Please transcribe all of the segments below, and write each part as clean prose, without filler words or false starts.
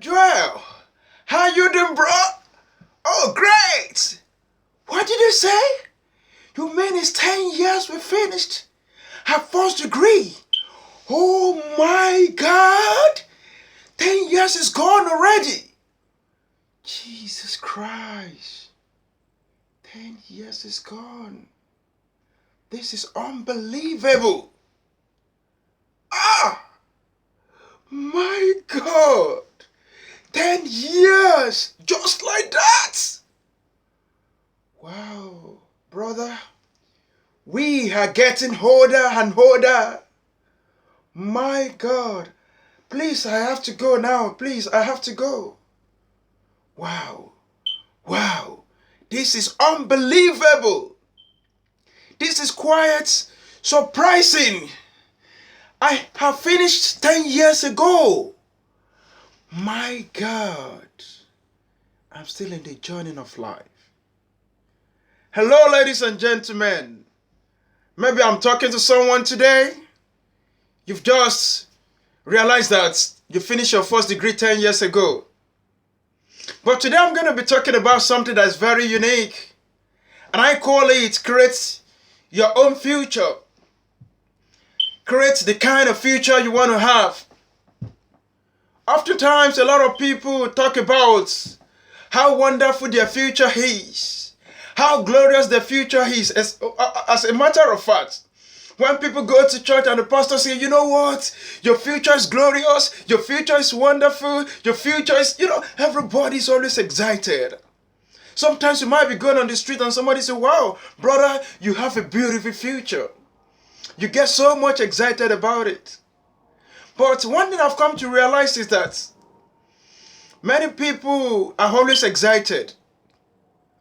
Joel, how you doing, bro? Oh, great! What did you say? You mean it's 10 years we finished our first degree? Oh my God! 10 years is gone already. Jesus Christ. 10 years is gone. This is unbelievable. Ah! My God. 10 years. Just like that. Wow. Brother. We are getting older and older. My God. Please, I have to go now. Please, I have to go. Wow. Wow. This is unbelievable. This is quite surprising. I have finished 10 years ago. My God. I'm still in the journey of life. Hello, ladies and gentlemen. Maybe I'm talking to someone today. You've just realized that you finished your first degree 10 years ago. But today I'm going to be talking about something that's very unique. And I call it create your own future. Create the kind of future you want to have. Oftentimes a lot of people talk about how wonderful their future is. How glorious their future is. As a matter of fact, when people go to church and the pastor says, you know what? Your future is glorious. Your future is wonderful. Your future is, everybody's always excited. Sometimes you might be going on the street and somebody say, wow, brother, you have a beautiful future. You get so much excited about it. But one thing I've come to realize is that many people are always excited.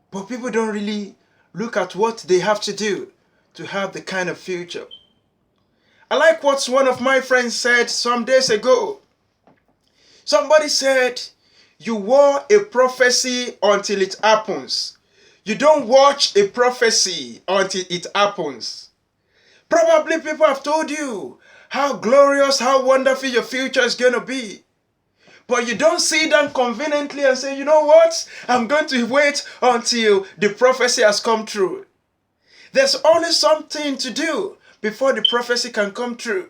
But people don't really look at what they have to do to have the kind of future. I like what one of my friends said some days ago. Somebody said, you war a prophecy until it happens. You don't watch a prophecy until it happens. Probably people have told you how glorious, how wonderful your future is going to be. But you don't sit down conveniently and say, you know what? I'm going to wait until the prophecy has come true. There's always something to do before the prophecy can come true.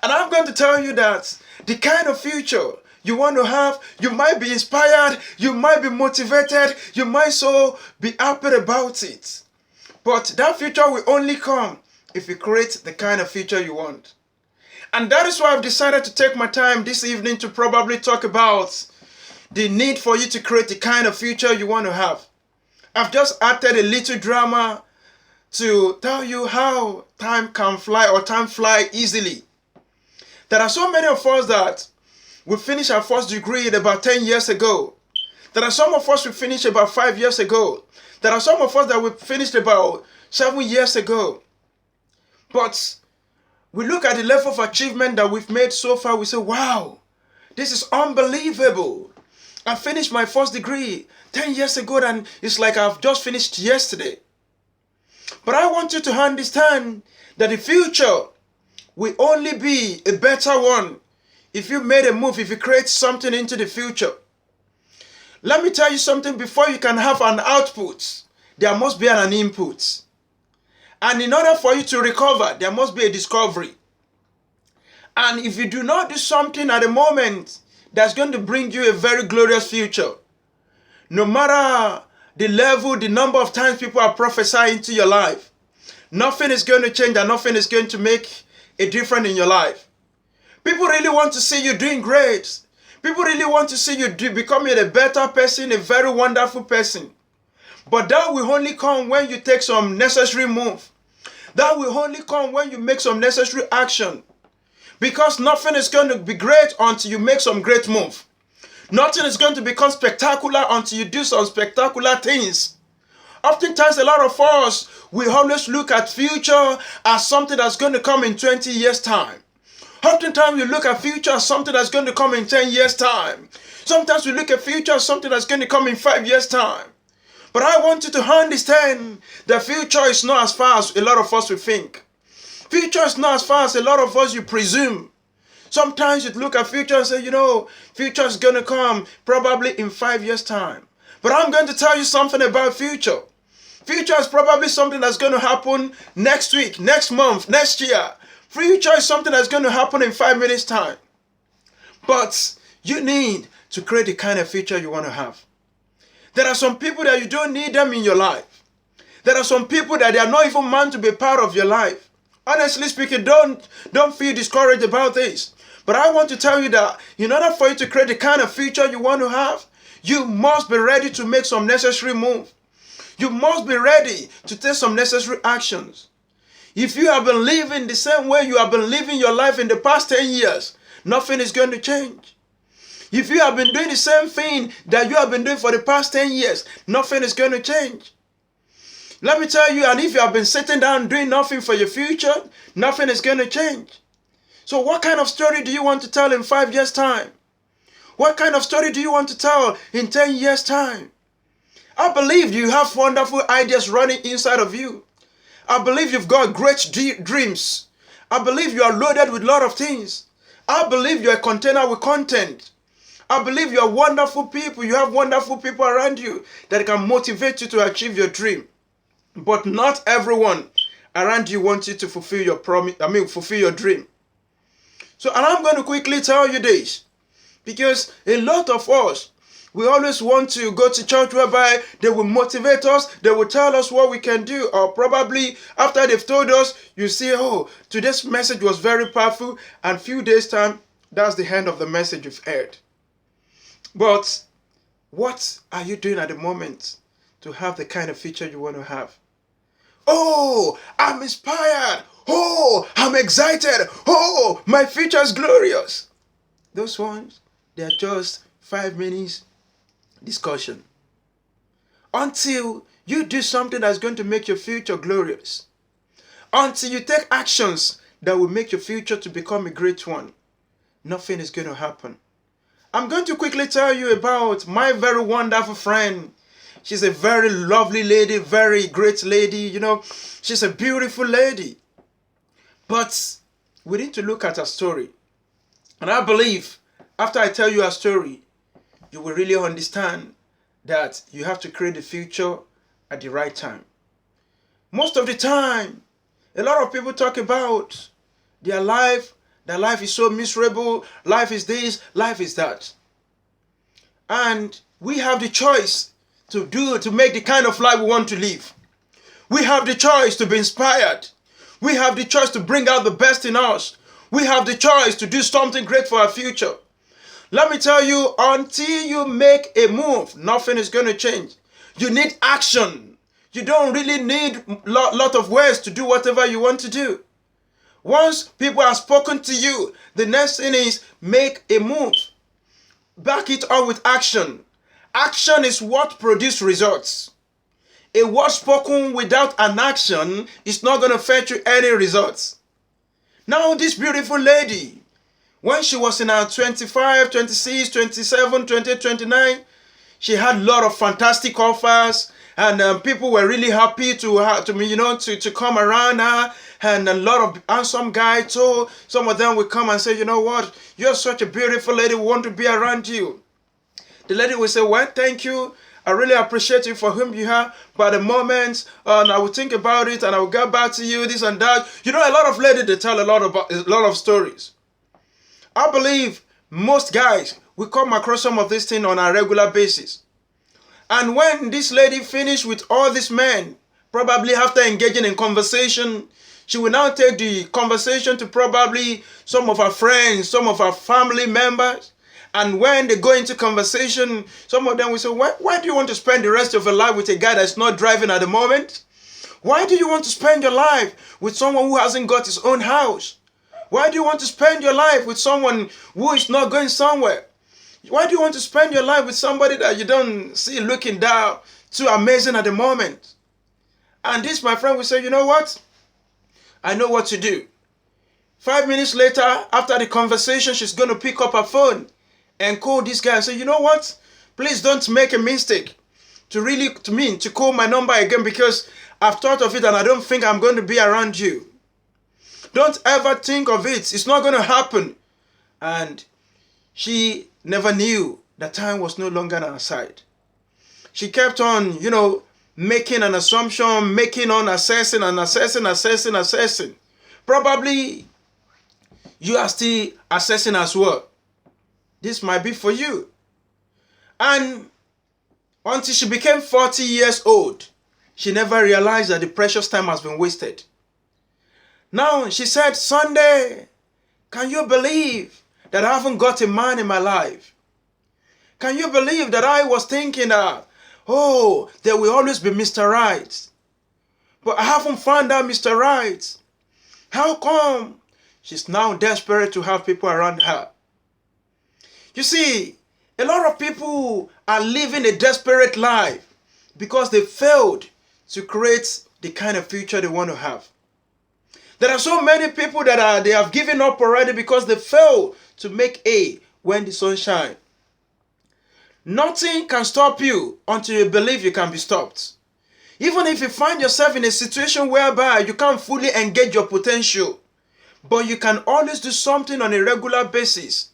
And I'm going to tell you that the kind of future you want to have, you might be inspired, you might be motivated, you might so be happy about it. But that future will only come if you create the kind of future you want. And that is why I've decided to take my time this evening to probably talk about the need for you to create the kind of future you want to have. I've just added a little drama to tell you how time can fly or time fly easily. There are so many of us that we finished our first degree about 10 years ago. There are some of us we finished about 5 years ago. There are some of us that we finished about 7 years ago. But we look at the level of achievement that we've made so far, we say, wow, this is unbelievable. I finished my first degree 10 years ago and it's like I've just finished yesterday. But I want you to understand that the future will only be a better one if you made a move, if you create something into the future. Let me tell you something, before you can have an output, there must be an input. And in order for you to recover, there must be a discovery. And if you do not do something at the moment that's going to bring you a very glorious future, no matter the level, the number of times people are prophesying into your life, nothing is going to change and nothing is going to make a difference in your life. People really want to see you doing great. People really want to see you becoming a better person, a very wonderful person. But that will only come when you take some necessary move. That will only come when you make some necessary action. Because nothing is going to be great until you make some great move. Nothing is going to become spectacular until you do some spectacular things. Oftentimes, a lot of us, we always look at future as something that's going to come in 20 years' time. Oftentimes, we look at future as something that's going to come in 10 years' time. Sometimes we look at future as something that's going to come in 5 years' time. But I want you to understand that future is not as far as a lot of us will think. Future is not as far as a lot of us you presume. Sometimes you look at future and say, future is going to come probably in 5 years' time. But I'm going to tell you something about future. Future is probably something that's going to happen next week, next month, next year. Future is something that's going to happen in 5 minutes' time. But you need to create the kind of future you want to have. There are some people that you don't need them in your life. There are some people that they are not even meant to be part of your life. Honestly speaking, don't feel discouraged about this. But I want to tell you that in order for you to create the kind of future you want to have, you must be ready to make some necessary move. You must be ready to take some necessary actions. If you have been living the same way you have been living your life in the past 10 years, nothing is going to change. If you have been doing the same thing that you have been doing for the past 10 years, nothing is going to change. Let me tell you, and if you have been sitting down doing nothing for your future, nothing is going to change. So what kind of story do you want to tell in 5 years' time? What kind of story do you want to tell in 10 years' time? I believe you have wonderful ideas running inside of you. I believe you've got great dreams. I believe you are loaded with a lot of things. I believe you're a container with content. I believe you're wonderful people. You have wonderful people around you that can motivate you to achieve your dream. But not everyone around you wants you to fulfill your promise. Fulfill your dream. So, and I'm going to quickly tell you this, because a lot of us, we always want to go to church whereby they will motivate us, they will tell us what we can do, or probably after they've told us, you see, oh, today's message was very powerful, and few days' time, that's the end of the message you've heard. But what are you doing at the moment to have the kind of future you want to have? Oh, I'm inspired. Oh, I'm excited. Oh, my future is glorious. Those ones, they are just 5 minutes discussion. Until you do something that's going to make your future glorious. Until you take actions that will make your future to become a great one, nothing is going to happen. I'm going to quickly tell you about my very wonderful friend. She's a very lovely lady, very great lady, she's a beautiful lady. But we need to look at her story. And I believe after I tell you her story, you will really understand that you have to create the future at the right time. Most of the time, a lot of people talk about their life is so miserable, life is this, life is that. And we have the choice to make the kind of life we want to live. We have the choice to be inspired. We have the choice to bring out the best in us. We have the choice to do something great for our future. Let me tell you, until you make a move, nothing is going to change. You need action. You don't really need a lot of words to do whatever you want to do. Once people have spoken to you, the next thing is make a move. Back it up with action. Action is what produces results. A word spoken without an action is not going to fetch you any results. Now this beautiful lady, when she was in her 25, 26, 27, 28, 29, she had a lot of fantastic offers, and people were really happy to come around her, and a lot of handsome guys. So some of them would come and say, you know what, you're such a beautiful lady, we want to be around you. The lady will say, well, thank you. I really appreciate you for whom you are. But at the moment, I will think about it and I will get back to you, this and that. A lot of ladies, they tell a lot of stories. I believe most guys will come across some of these things on a regular basis. And when this lady finished with all these men, probably after engaging in conversation, she will now take the conversation to probably some of her friends, some of her family members. And when they go into conversation, some of them will say, why do you want to spend the rest of your life with a guy that's not driving at the moment? Why do you want to spend your life with someone who hasn't got his own house? Why do you want to spend your life with someone who is not going somewhere? Why do you want to spend your life with somebody that you don't see looking down too amazing at the moment? And this, my friend, will say, you know what? I know what to do. 5 minutes later, after the conversation, she's going to pick up her phone and call this guy and say, you know what? Please don't make a mistake to call my number again, because I've thought of it and I don't think I'm going to be around you. Don't ever think of it. It's not going to happen. And she never knew that time was no longer on her side. She kept on, making an assumption, making on assessing and assessing. Probably you are still assessing as well. This might be for you. And until she became 40 years old, she never realized that the precious time has been wasted. Now she said, Sunday, can you believe that I haven't got a man in my life? Can you believe that I was thinking that, there will always be Mr. Right, but I haven't found that Mr. Right? How come? She's now desperate to have people around her. You see, a lot of people are living a desperate life because they failed to create the kind of future they want to have. There are so many people that they have given up already because they failed to make hay when the sun shines. Nothing can stop you until you believe you can be stopped. Even if you find yourself in a situation whereby you can't fully engage your potential, but you can always do something on a regular basis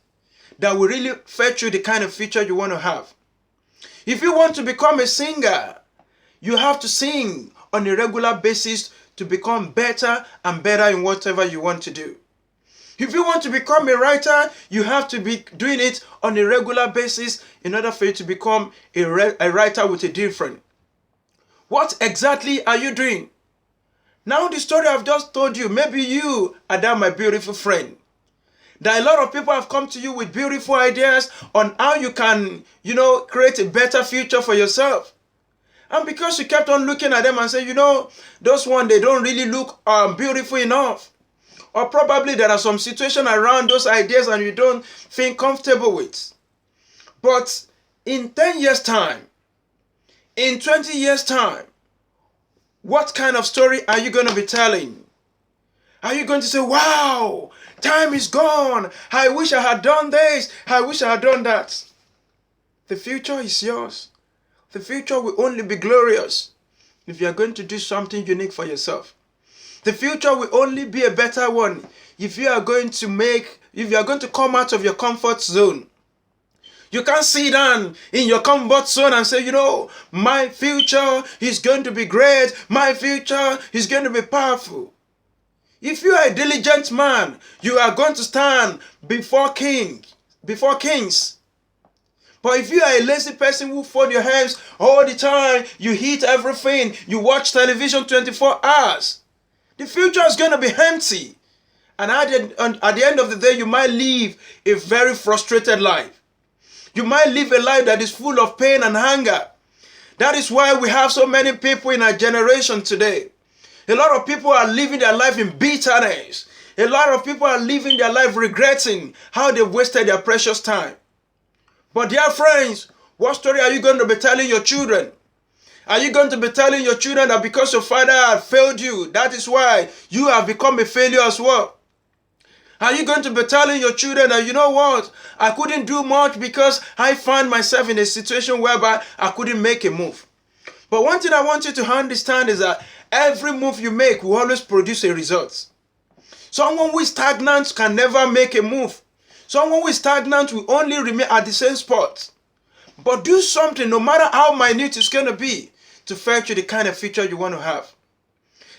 that will really fetch you the kind of future you want to have. If you want to become a singer, you have to sing on a regular basis to become better and better in whatever you want to do. If you want to become a writer, you have to be doing it on a regular basis in order for you to become a writer with a different. What exactly are you doing? Now the story I've just told you, maybe you are that my beautiful friend. That a lot of people have come to you with beautiful ideas on how you can, create a better future for yourself. And because you kept on looking at them and say, those ones, they don't really look beautiful enough. Or probably there are some situations around those ideas and you don't feel comfortable with. But in 10 years' time, in 20 years' time, what kind of story are you going to be telling? Are you going to say, wow, time is gone. I wish I had done this. I wish I had done that. The future is yours. The future will only be glorious if you are going to do something unique for yourself. The future will only be a better one if you are going to come out of your comfort zone. You can't sit down in your comfort zone and say, my future is going to be great. My future is going to be powerful. If you are a diligent man, you are going to stand before kings. But if you are a lazy person who fold your hands all the time, you eat everything, you watch television 24 hours, the future is going to be empty. And at the end of the day, you might live a very frustrated life. You might live a life that is full of pain and anger. That is why we have so many people in our generation today. A lot of people are living their life in bitterness. A lot of people are living their life regretting how they've wasted their precious time. But dear friends, what story are you going to be telling your children? Are you going to be telling your children that because your father had failed you, that is why you have become a failure as well? Are you going to be telling your children that, what, I couldn't do much because I found myself in a situation whereby I couldn't make a move? But one thing I want you to understand is that every move you make will always produce a result. Someone who is stagnant can never make a move. Someone who is stagnant will only remain at the same spot. But do something, no matter how minute it's going to be, to fetch you the kind of future you want to have.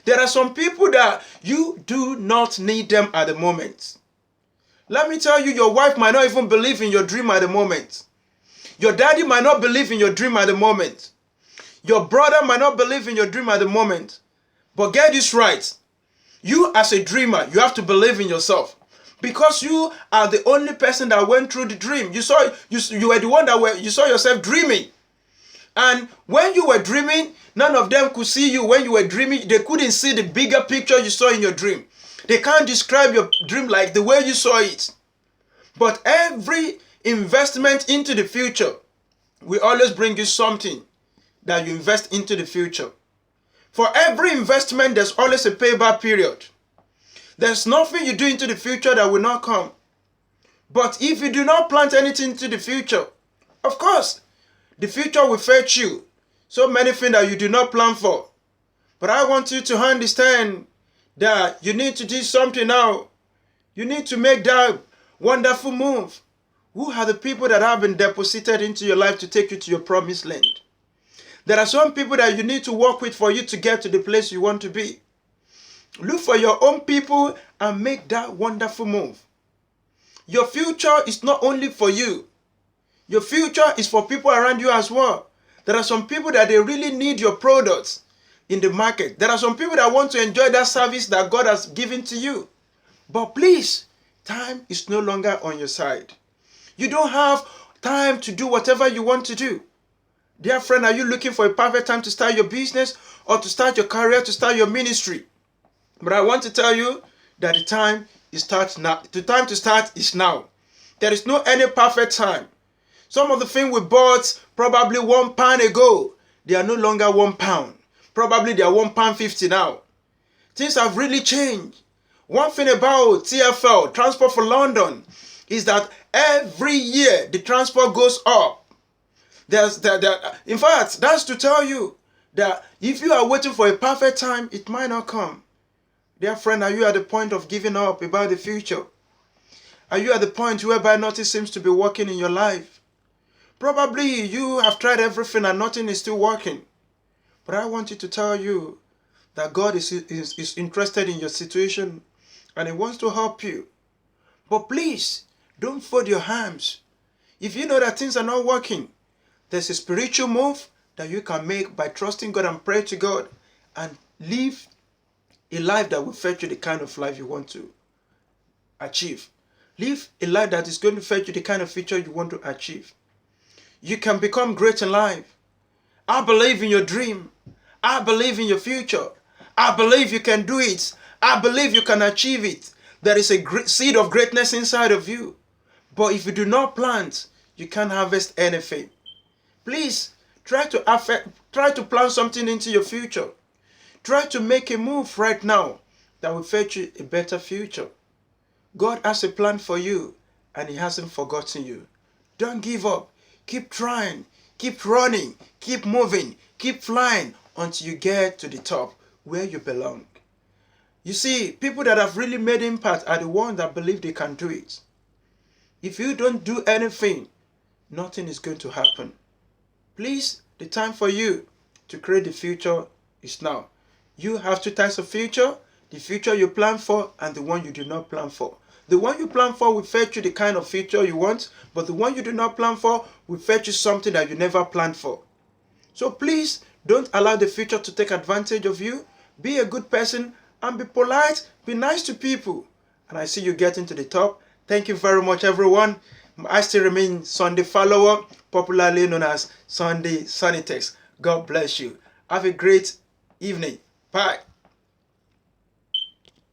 There are some people that you do not need them at the moment. Let me tell you, your wife might not even believe in your dream at the moment. Your daddy might not believe in your dream at the moment. Your brother might not believe in your dream at the moment. But get this right. You as a dreamer, you have to believe in yourself. Because you are the only person that went through the dream. You were the one you saw yourself dreaming. And when you were dreaming, none of them could see you when you were dreaming. They couldn't see the bigger picture you saw in your dream. They can't describe your dream like the way you saw it. But every investment into the future will always bring you something that you invest into the future. For every investment, there's always a payback period. There's nothing you do into the future that will not come. But if you do not plant anything into the future, of course, the future will fetch you so many things that you do not plan for. But I want you to understand that you need to do something now. You need to make that Wonderful move. Who are the people that have been deposited into your life to take you to your promised land? There are some people that you need to work with for you to get to the place you want to be. Look for your own people and make that wonderful move. Your future is not only for you. Your future is for people around you as well. There are some people that they really need your products in the market. There are some people that want to enjoy that service that God has given to you. But please, time is no longer on your side. You don't have time to do whatever you want to do. Dear friend, are you looking for a perfect time to start your business or to start your career, to start your ministry? But I want to tell you that the time now. The time to start is now. There is no any perfect time. Some of the things we bought probably £1 ago, they are no longer £1. Probably they are £1.50 now. Things have really changed. One thing about TFL, Transport for London, is that every year the transport goes up. In fact, that's to tell you that if you are waiting for a perfect time, it might not come. Dear friend, are you at the point of giving up about the future? Are you at the point whereby nothing seems to be working in your life? Probably you have tried everything and nothing is still working. But I want you to tell you that God is interested in your situation and He wants to help you. But please, don't fold your hands. If you know that things are not working, there's a spiritual move that you can make by trusting God and pray to God and live a life that will fetch you the kind of life you want to achieve. Live a life that is going to fetch you the kind of future you want to achieve. You can become great in life. I believe in your dream. I believe in your future. I believe you can do it. I believe you can achieve it. There is a seed of greatness inside of you. But if you do not plant, you can't harvest anything. Please, try to plant something into your future. Try to make a move right now that will fetch you a better future. God has a plan for you and He hasn't forgotten you. Don't give up. Keep trying. Keep running. Keep moving. Keep flying until you get to the top where you belong. You see, people that have really made impact are the ones that believe they can do it. If you don't do anything, nothing is going to happen. Please, the time for you to create the future is now. You have two types of future: the future you plan for and the one you do not plan for. The one you plan for will fetch you the kind of future you want, but the one you do not plan for will fetch you something that you never planned for. So please, don't allow the future to take advantage of you. Be a good person and be polite, be nice to people. And I see you getting to the top. Thank you very much, everyone. I still remain Sunday follower, popularly known as Sunday Sonnytext. God bless you. Have a great evening. Bye.